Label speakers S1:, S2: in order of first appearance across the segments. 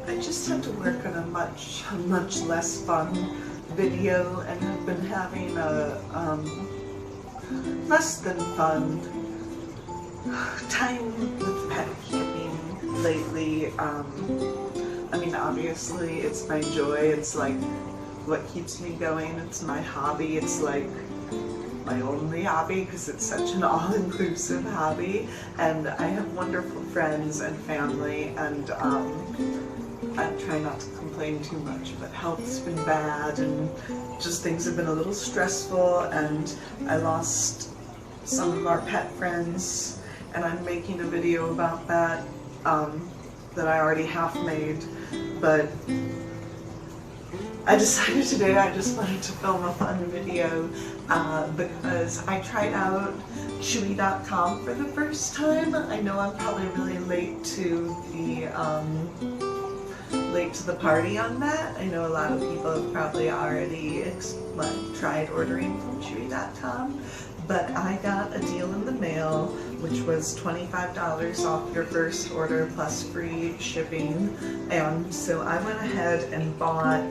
S1: I just had to work on a much less fun video, and have been having a less than fun time with pet keeping lately. I mean, obviously it's my joy, it's like what keeps me going, it's my hobby, it's like my only hobby because it's such an all-inclusive hobby, and I have wonderful friends and family, and I try not to complain too much, but health's been bad and just things have been a little stressful, and I lost some of our pet friends, and I'm making a video about that that I already half made, but I decided today I just wanted to film a fun video because I tried out chewy.com for the first time. I know I'm probably really late to the party on that. I know a lot of people have probably already tried ordering from chewy.com, but I got a deal in the mail which was $25 off your first order plus free shipping, and so I went ahead and bought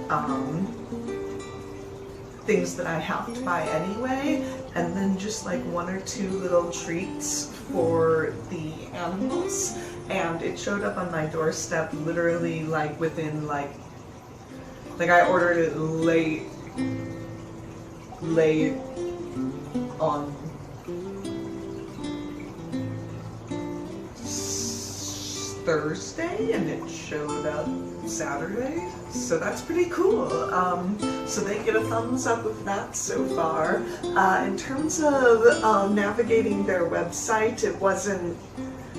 S1: things that I have to buy anyway, and then just like one or two little treats for the animals, and it showed up on my doorstep literally like within like I ordered it late on Thursday, and it showed up Saturday, so that's pretty cool. So they get a thumbs up with that so far. In terms of navigating their website, it wasn't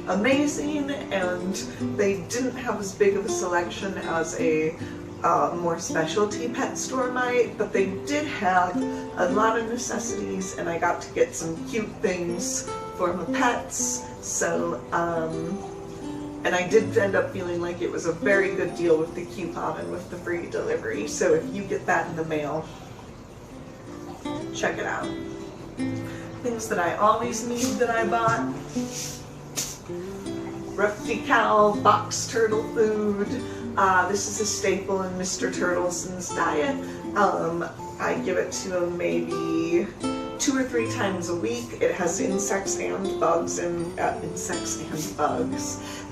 S1: amazing, and they didn't have as big of a selection as a more specialty pet store might, but they did have a lot of necessities, and I got to get some cute things for my pets, so and I did end up feeling like it was a very good deal with the coupon and with the free delivery, so if you get that in the mail, check it out. Things that I always need that I bought: Rusty Cow box turtle food. This is a staple in Mr. Turtleson's diet. I give it to him maybe 2 or 3 times a week. It has insects and bugs, and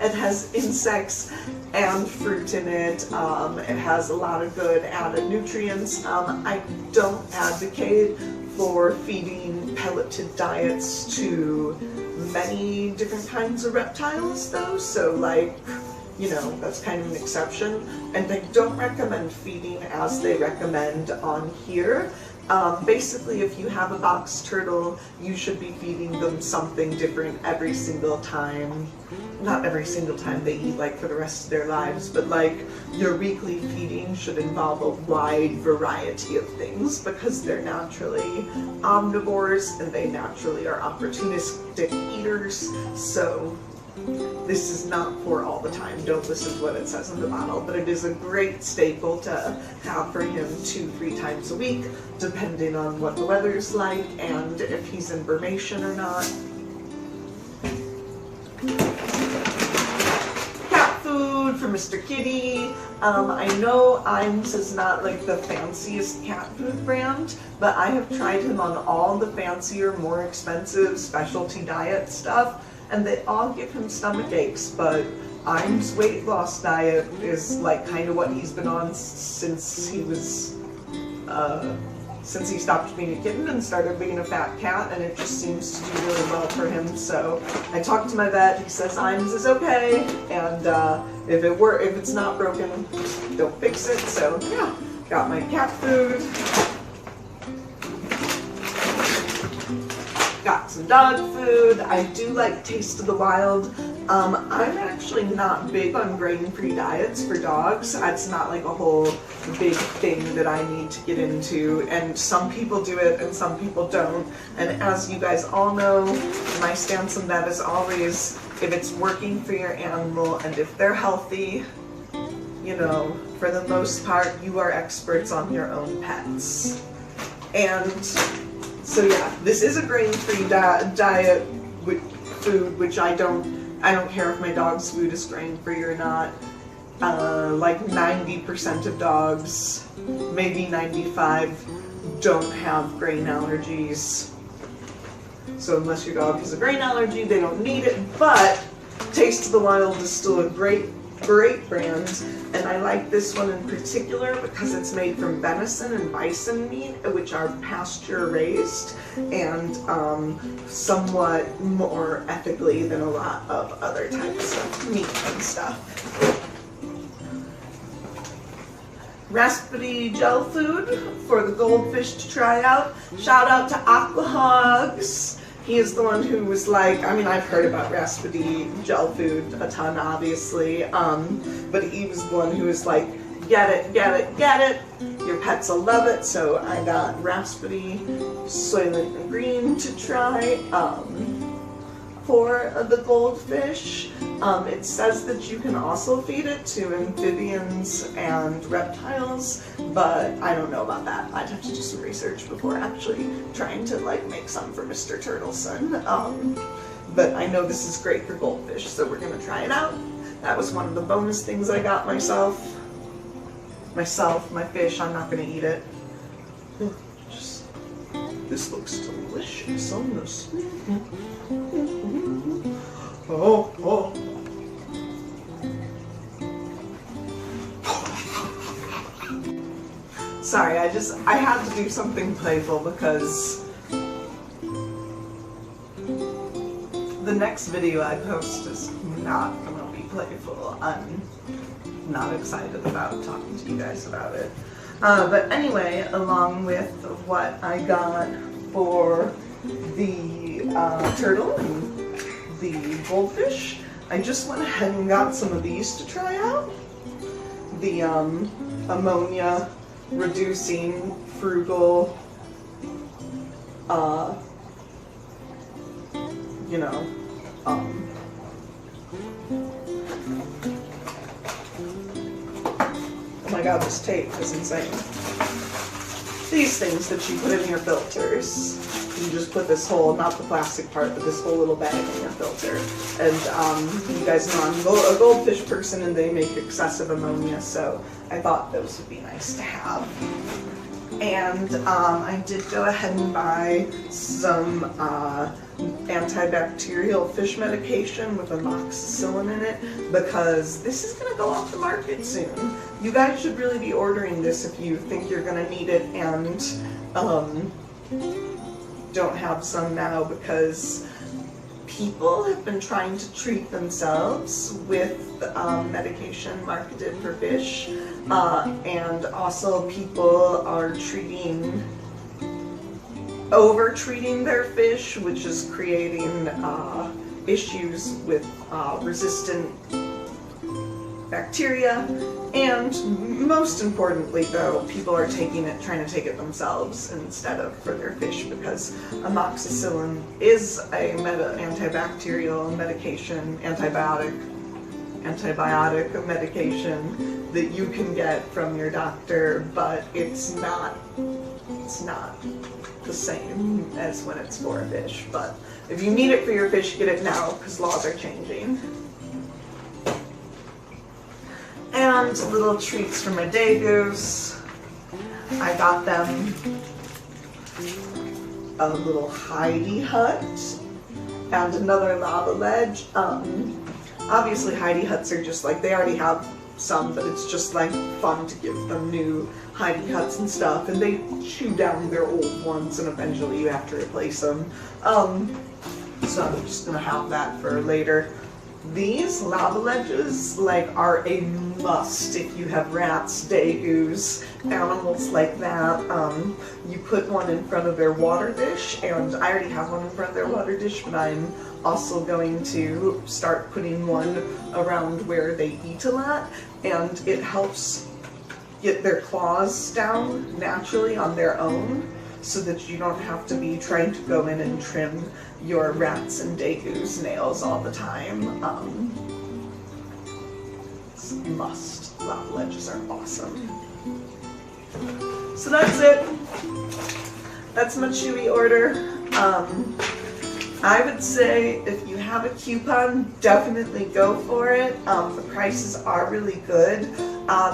S1: It has insects and fruit in it. It has a lot of good added nutrients. I don't advocate for feeding pelleted diets to many different kinds of reptiles though, so like, you know, that's kind of an exception. And I don't recommend feeding as they recommend on here. Basically, if you have a box turtle, you should be feeding them something different every single time. Not every single time they eat, like for the rest of their lives, but like your weekly feeding should involve a wide variety of things, because they're naturally omnivores and they naturally are opportunistic eaters. So this is not for all the time. Don't listen to what it says on the bottle, but it is a great staple to have for him 2-3 times a week, depending on what the weather's like and if he's in Burmation or not. Cat food for Mr. Kitty. I know Iams is not like the fanciest cat food brand, but I have tried him on all the fancier, more expensive specialty diet stuff, and they all give him stomach aches, but Iams' weight loss diet is like kind of what he's been on since he was, since he stopped being a kitten and started being a fat cat, and it just seems to do really well for him. So I talked to my vet, he says Iams is okay, and if it's not broken, don't fix it. So yeah, got my cat food. Got some dog food. I do like Taste of the Wild. I'm actually not big on grain-free diets for dogs. That's not like a whole big thing that I need to get into, and some people do it and some people don't. And as you guys all know, my stance on that is always, if it's working for your animal and if they're healthy, you know, for the most part, you are experts on your own pets. And so yeah, this is a grain-free diet with food, which I don't I don't care if my dog's food is grain-free or not. Like 90% of dogs, maybe 95, don't have grain allergies. So unless your dog has a grain allergy, they don't need it, but Taste of the Wild is still a great brand, and I like this one in particular because it's made from venison and bison meat, which are pasture raised and somewhat more ethically than a lot of other types of meat and stuff. Recipe gel food for the Goldfish to try out. Shout out to Aquahogs. He is the one who was like, I mean, I've heard about Recipe gel food a ton, obviously, but he was the one who was like, get it, get it, get it. Your pets will love it. So I got Recipe Soylent and Green to try for the Goldfish. It says that you can also feed it to amphibians and reptiles, but I don't know about that. I'd have to do some research before actually trying to like make some for Mr. Turtleson. But I know this is great for goldfish, so we're gonna try it out. That was one of the bonus things I got myself. My fish, I'm not gonna eat it. This looks delicious on this. Oh. Sorry, I had to do something playful because the next video I post is not gonna be playful. I'm not excited about talking to you guys about it. But anyway, along with what I got for the turtle and the goldfish, I just went ahead and got some of these to try out. The ammonia reducing frugal, oh my god, this tape is insane. These things that you put in your filters. You just put this whole, not the plastic part, but this whole little bag in your filter. And you guys know I'm a goldfish person and they make excessive ammonia, so I thought those would be nice to have. And I did go ahead and buy some antibacterial fish medication with amoxicillin in it because this is going to go off the market soon. You guys should really be ordering this if you think you're going to need it and don't have some now, because people have been trying to treat themselves with medication marketed for fish, and also people are over-treating their fish, which is creating issues with resistant bacteria, and most importantly though, people are trying to take it themselves instead of for their fish, because amoxicillin is a antibacterial medication, antibiotic medication that you can get from your doctor, but it's not the same as when it's for a fish. But if you need it for your fish, get it now because laws are changing. And little treats for my degus. I got them a little Heidi hut and another lava ledge. Obviously Heidi huts are just like, they already have some, but it's just like fun to give them new Heidi huts and stuff, and they chew down their old ones and eventually you have to replace them. So I'm just gonna have that for later. These lava ledges are a must if you have rats, degus, animals like that. You put one in front of their water dish, and I already have one in front of their water dish, but I'm also going to start putting one around where they eat a lot, and it helps get their claws down naturally on their own, so that you don't have to be trying to go in and trim your rats and degus nails all the time. It's a must. Lava ledges are awesome. So that's it. That's my chewy order. I would say if you have a coupon, definitely go for it. The prices are really good.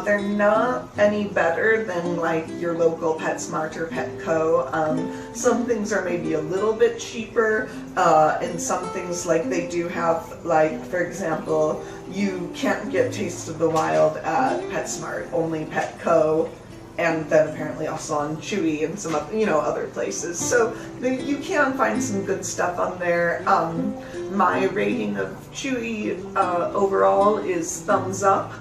S1: They're not any better than like your local PetSmart or Petco. Some things are maybe a little bit cheaper, and some things like they do have, like for example, you can't get Taste of the Wild at PetSmart, only Petco, and then apparently also on Chewy and some other places. So you can find some good stuff on there. My rating of Chewy overall is thumbs up,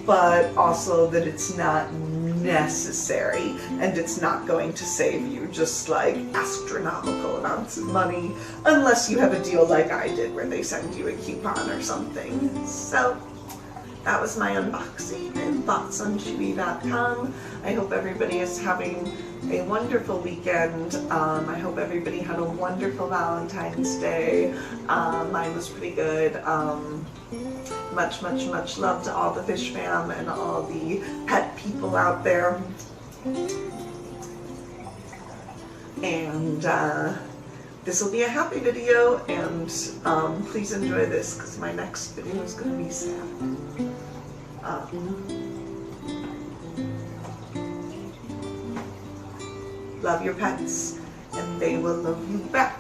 S1: but also that it's not necessary and it's not going to save you just like astronomical amounts of money unless you have a deal like I did where they send you a coupon or something. So that was my unboxing and thoughts on chewydotcom. I hope everybody is having a wonderful weekend. I hope everybody had a wonderful Valentine's Day. Mine was pretty good. Much, much, much love to all the fish fam and all the pet people out there. And this will be a happy video, and please enjoy this because my next video is going to be sad. Love your pets, and they will love you back.